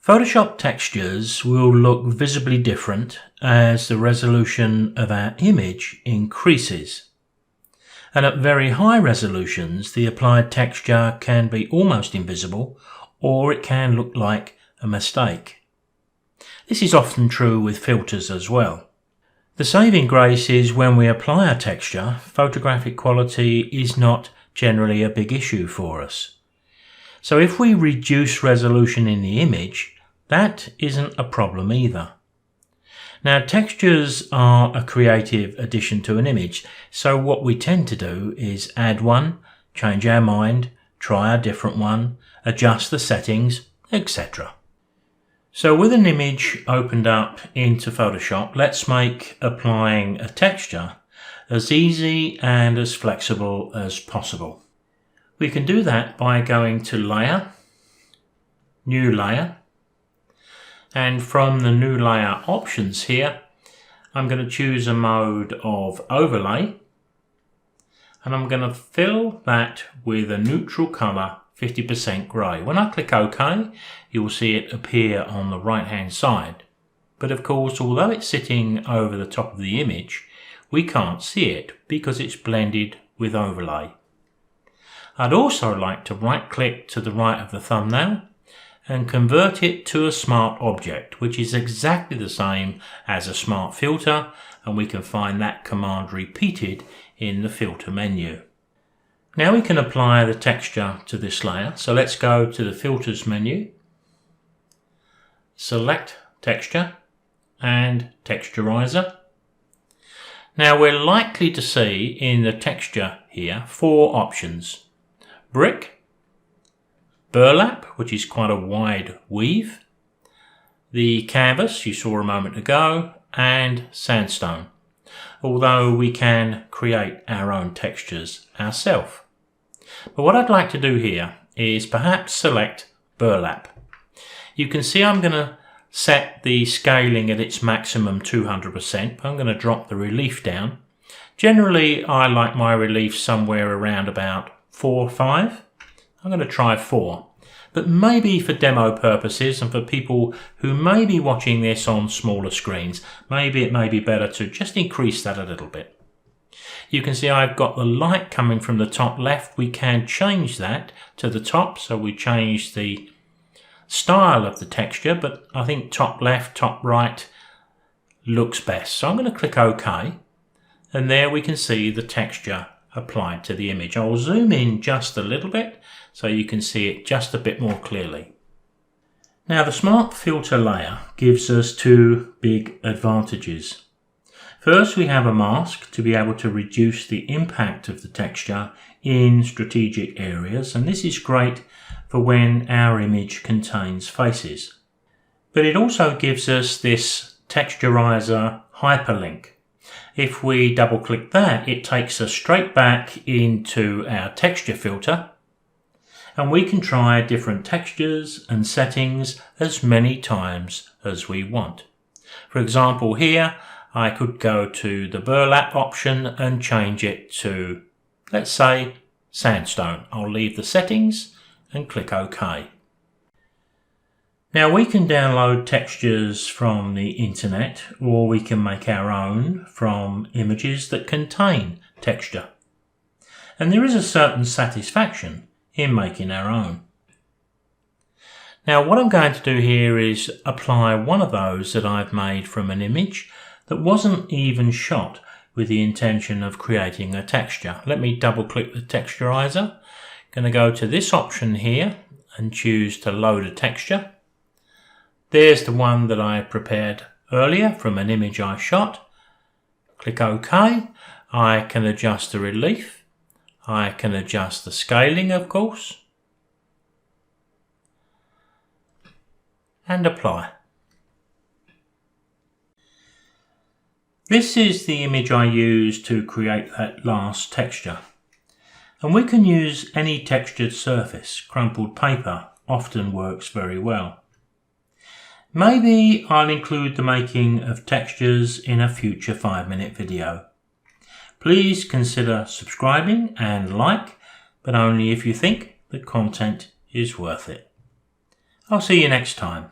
Photoshop textures will look visibly different as the resolution of our image increases. And at very high resolutions, the applied texture can be almost invisible, or it can look like a mistake. This is often true with filters as well. The saving grace is when we apply a texture, photographic quality is not generally a big issue for us. So if we reduce resolution in the image, that isn't a problem either. Now, textures are a creative addition to an image, so what we tend to do is add one, change our mind, try a different one, adjust the settings, etc. So with an image opened up into Photoshop, let's make applying a texture as easy and as flexible as possible. We can do that by going to Layer, New Layer, and from the New Layer options here, I'm going to choose a mode of Overlay, and I'm going to fill that with a neutral colour 50% grey. When I click OK, you will see it appear on the right hand side. But of course, although it's sitting over the top of the image, we can't see it because it's blended with Overlay. I'd also like to right click to the right of the thumbnail and convert it to a smart object, which is exactly the same as a smart filter, and we can find that command repeated in the filter menu. Now we can apply the texture to this layer, so let's go to the filters menu, select texture and texturizer. Now we're likely to see in the texture here 4 options: brick, burlap, which is quite a wide weave, the canvas you saw a moment ago, and sandstone, although we can create our own textures ourselves. But what I'd like to do here is perhaps select burlap. You can see I'm going to set the scaling at its maximum 200%, but I'm going to drop the relief down. Generally, I like my relief somewhere around about 4 or 5. I'm going to try 4, but maybe for demo purposes and for people who may be watching this on smaller screens, maybe it may be better to just increase that a little bit. You can see I've got the light coming from the top left. We can change that to the top, so we change the style of the texture, but I think top left, top right looks best. So I'm going to click OK, and there we can see the texture applied to the image. I'll zoom in just a little bit so you can see it just a bit more clearly. Now the Smart Filter layer gives us 2 big advantages. First, we have a mask to be able to reduce the impact of the texture in strategic areas, and this is great for when our image contains faces. But it also gives us this texturizer hyperlink. If we double click that, it takes us straight back into our texture filter, and we can try different textures and settings as many times as we want. For example, here I could go to the burlap option and change it to, let's say, sandstone. I'll leave the settings and click OK. Now we can download textures from the internet, or we can make our own from images that contain texture. And there is a certain satisfaction in making our own. Now what I'm going to do here is apply one of those that I've made from an image that wasn't even shot with the intention of creating a texture. Let me double click the texturizer. I'm going to go to this option here and choose to load a texture. There's the one that I prepared earlier from an image I shot. Click OK. I can adjust the relief. I can adjust the scaling, of course, and apply. This is the image I used to create that last texture. And we can use any textured surface. Crumpled paper often works very well. Maybe I'll include the making of textures in a future 5-minute video. Please consider subscribing and like, but only if you think the content is worth it. I'll see you next time.